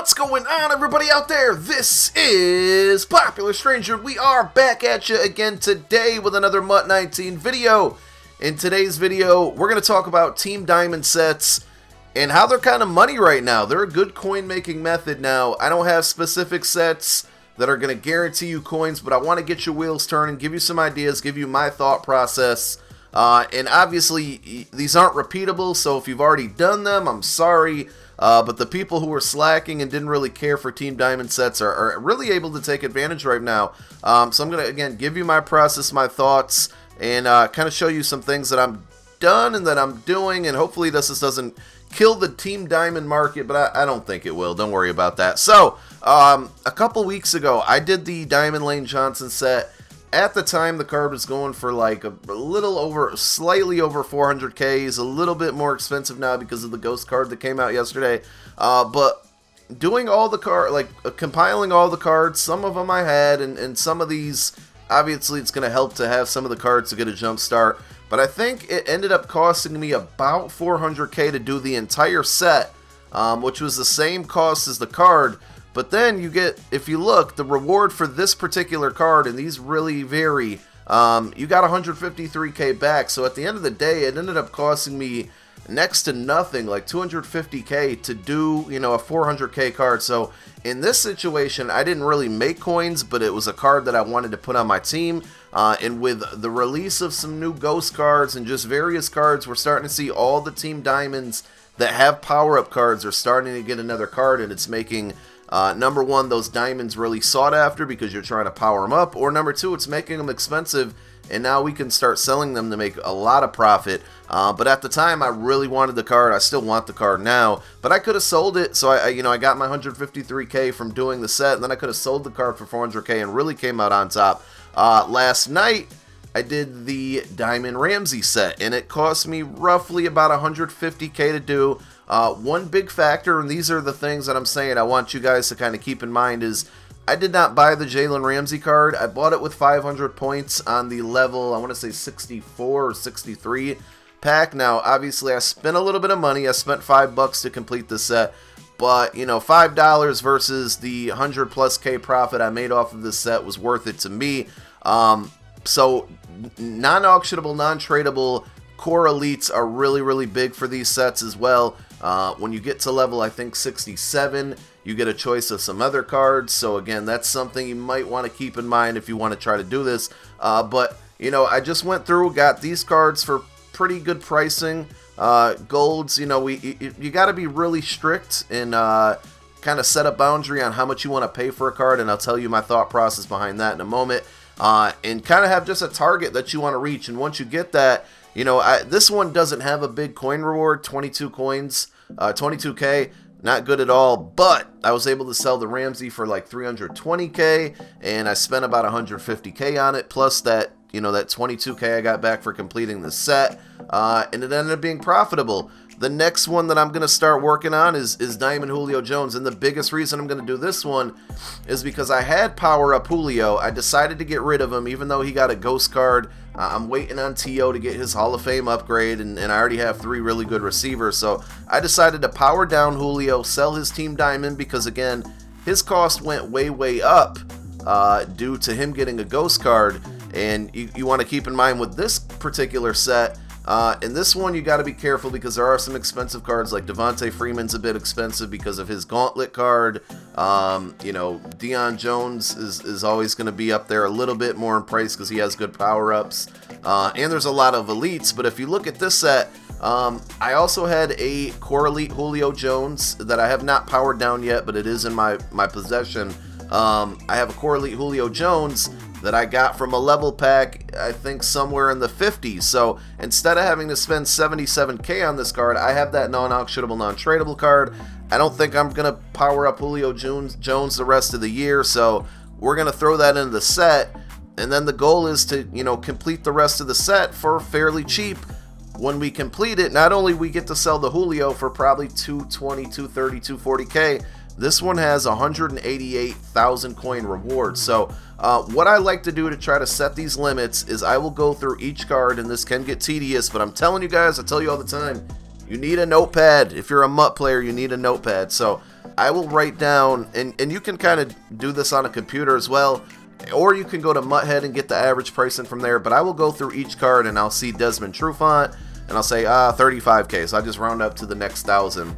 What's going on, everybody out there? This is Popular Stranger. We are back at you again today with another MUT 19 video. In today's video, we're going to talk about Team Diamond sets and how they're kind of money right now. They're a good coin making method now. I don't have specific sets that are going to guarantee you coins, but I want to get your wheels turning, give you some ideas, give you my thought process. And obviously, these aren't repeatable, so if you've already done them, I'm sorry. But the people who were slacking and didn't really care for Team Diamond sets are really able to take advantage right now. So I'm going to, again, give you my process, my thoughts, and kind of show you some things that I'm done and that I'm doing, and hopefully this doesn't kill the Team Diamond market, but I don't think it will. Don't worry about that. So, a couple weeks ago, I did the Diamond Lane Johnson set. At the time, the card was going for like a little over, slightly over 400k. He's a little bit more expensive now because of the ghost card that came out yesterday. But doing all the compiling all the cards, some of them I had, and some of these, obviously it's going to help to have some of the cards to get a jump start. But I think it ended up costing me about 400k to do the entire set, which was the same cost as the card. But then you get, if you look, the reward for this particular card, and these really vary, you got 153k back. So at the end of the day, it ended up costing me next to nothing, like 250k to do, you know, a 400k card. So in this situation, I didn't really make coins, but it was a card that I wanted to put on my team. And with the release of some new ghost cards and just various cards, we're starting to see all the Team Diamonds that have power-up cards are starting to get another card, and it's making... number one, those diamonds really sought after because you're trying to power them up, or number two, it's making them expensive, and now we can start selling them to make a lot of profit. But at the time, I really wanted the card. I still want the card now, but I could have sold it. So I got my 153k from doing the set, and then I could have sold the card for 400k and really came out on top. Last night, I did the Diamond Ramsey set, and it cost me roughly about 150k to do. One big factor, and these are the things that I'm saying I want you guys to kind of keep in mind, is I did not buy the Jalen Ramsey card. I bought it with 500 points on the level, I want to say 64 or 63 pack. Now, obviously, I spent a little bit of money. I spent $5 to complete the set, but, you know, $5 versus the 100 plus K profit I made off of this set was worth it to me. So, non-auctionable, non-tradable core elites are really, really big for these sets as well. When you get to level, I think, 67, you get a choice of some other cards. So, again, that's something you might want to keep in mind if you want to try to do this. But, you know, I just went through, got these cards for pretty good pricing. Golds, you know, you got to be really strict and kind of set a boundary on how much you want to pay for a card. And I'll tell you my thought process behind that in a moment. And kind of have just a target that you want to reach. And once you get that, you know, this one doesn't have a big coin reward, 22 coins, 22k, not good at all, but I was able to sell the Ramsey for like 320k, and I spent about 150k on it, plus that, you know, that 22k I got back for completing the set, and it ended up being profitable. The next one that I'm going to start working on is Diamond Julio Jones, and the biggest reason I'm going to do this one is because I had Power Up Julio. I decided to get rid of him, even though he got a ghost card. I'm waiting on T.O. to get his Hall of Fame upgrade, and I already have 3 really good receivers, so I decided to power down Julio, sell his Team Diamond, because, again, his cost went way, way up due to him getting a ghost card, and you want to keep in mind with this particular set, in this one, you got to be careful because there are some expensive cards, like Devontae Freeman's a bit expensive because of his Gauntlet card. You know, Deion Jones is always going to be up there a little bit more in price because he has good power-ups. And there's a lot of elites, but if you look at this set, I also had a Core Elite Julio Jones that I have not powered down yet, but it is in my possession. I have a Core Elite Julio Jones that I got from a level pack, I think somewhere in the 50s. So instead of having to spend 77k on this card, I have that non-auctionable, non-tradable card. I don't think I'm going to power up Julio Jones the rest of the year, so we're going to throw that into the set. And then the goal is to, you know, complete the rest of the set for fairly cheap. When we complete it, not only we get to sell the Julio for probably 220, 230, 240k, this one has 188,000 coin reward. So what I like to do to try to set these limits is I will go through each card, and this can get tedious, but I'm telling you guys, I tell you all the time, you need a notepad. If you're a MUT player, you need a notepad. So I will write down, and you can kind of do this on a computer as well, or you can go to MUT and get the average pricing from there, but I will go through each card and I'll see Desmond Trufant, and I'll say, 35K, so I just round up to the next 1,000.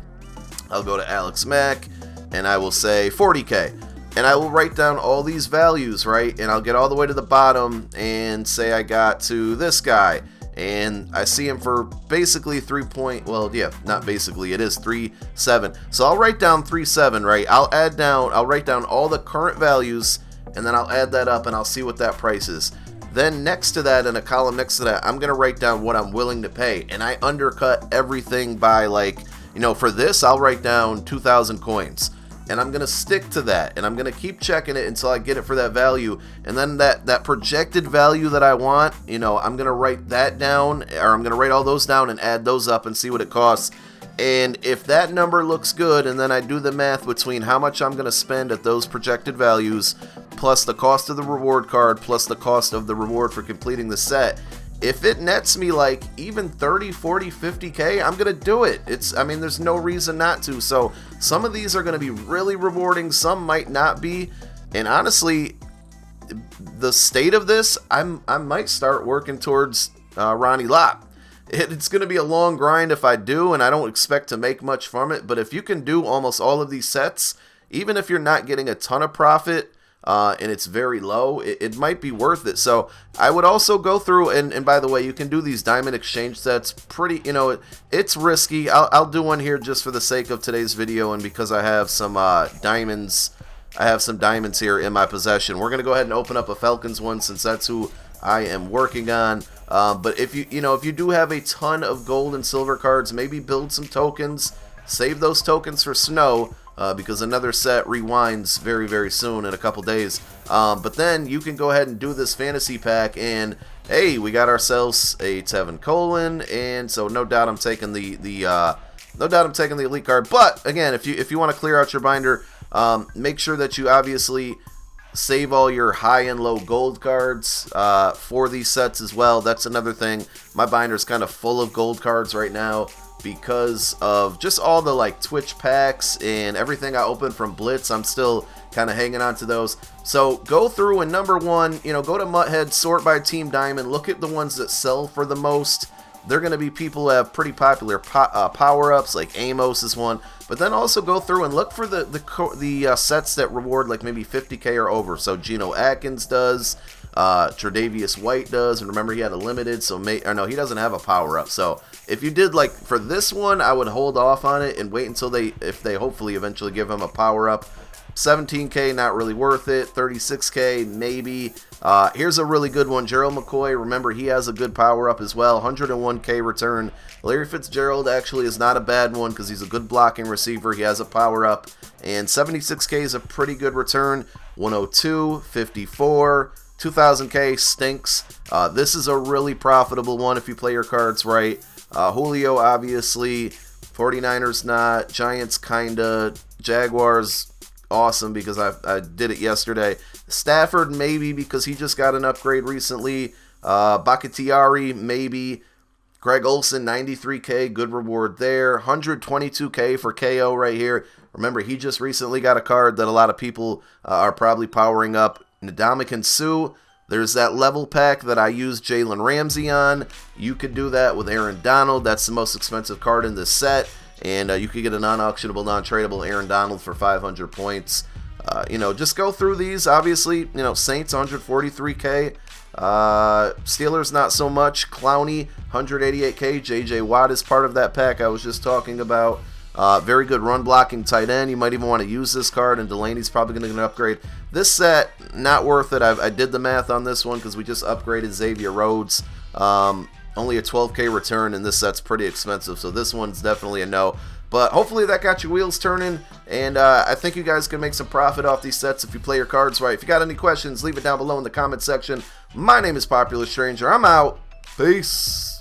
I'll go to Alex Mack, and I will say 40K. And I will write down all these values, right? And I'll get all the way to the bottom and say I got to this guy. And I see him for basically 3 well, yeah, not basically, it is 3.7. So I'll write down 3.7, right? I'll write down all the current values, and then I'll add that up and I'll see what that price is. Then next to that, in a column next to that, I'm going to write down what I'm willing to pay. And I undercut everything by, like, you know, for this, I'll write down 2,000 coins. And I'm going to stick to that, and I'm going to keep checking it until I get it for that value. And then that projected value that I want, you know, I'm going to write that down, or I'm going to write all those down and add those up and see what it costs. And if that number looks good, and then I do the math between how much I'm going to spend at those projected values, plus the cost of the reward card, plus the cost of the reward for completing the set, if it nets me like even 30, 40, 50K, I'm going to do it. I mean, there's no reason not to. So some of these are going to be really rewarding. Some might not be. And honestly, the state of this, I might start working towards Ronnie Lott. It's going to be a long grind if I do, and I don't expect to make much from it. But if you can do almost all of these sets, even if you're not getting a ton of profit, and it's very low, it might be worth it. So I would also go through, and by the way, you can do these diamond exchange sets pretty, you know, it's risky. I'll do one here just for the sake of today's video, and because I have some diamonds, I have some diamonds here in my possession. We're going to go ahead and open up a Falcons one since that's who I am working on. But if you do have a ton of gold and silver cards, maybe build some tokens, save those tokens for snow, because another set rewinds very, very soon in a couple days. But then you can go ahead and do this fantasy pack, and hey, we got ourselves a Tevin Coleman, and so no doubt I'm taking the elite card. But again, if you want to clear out your binder, make sure that you obviously save all your high and low gold cards for these sets as well. That's another thing. My binder is kind of full of gold cards right now, because of just all the like Twitch packs and everything I opened from Blitz. I'm still kind of hanging on to those. So go through, and number one, you know, go to MUT, sort by Team Diamond, look at the ones that sell for the most. They're going to be people who have pretty popular power-ups, like Amos is one. But then also go through and look for the sets that reward like maybe 50K or over. So Geno Atkins does, Tre'Davious White does, and remember he had a limited, so he doesn't have a power-up. So if you did, like, for this one, I would hold off on it and wait until if they hopefully eventually give him a power-up. 17K, not really worth it. 36K, maybe. Here's a really good one. Gerald McCoy, remember, he has a good power-up as well. 101K return. Larry Fitzgerald actually is not a bad one because he's a good blocking receiver. He has a power-up. And 76K is a pretty good return. 102, 54, 2000K stinks. This is a really profitable one if you play your cards right. Julio, obviously. 49ers not. Giants, kinda. Jaguars, awesome because I did it yesterday. Stafford, maybe because he just got an upgrade recently. Bakhtiari, maybe. Greg Olsen, 93K, good reward there. 122K for KO right here. Remember, he just recently got a card that a lot of people are probably powering up. Ndamukong Suh. There's that level pack that I used Jalen Ramsey on. You could do that with Aaron Donald. That's the most expensive card in this set. And you could get a non-auctionable, non-tradable Aaron Donald for 500 points. Just go through these. Obviously, Saints, 143K. Steelers, not so much. Clowney, 188K. J.J. Watt is part of that pack I was just talking about. Very good run-blocking tight end. You might even want to use this card, and Delaney's probably going to get an upgrade. This set, not worth it. I did the math on this one because we just upgraded Xavier Rhodes. Only a 12K return, and this set's pretty expensive, so this one's definitely a no. But hopefully that got your wheels turning, and I think you guys can make some profit off these sets if you play your cards right. If you got any questions, leave it down below in the comment section. My name is Popular Stranger. I'm out. Peace.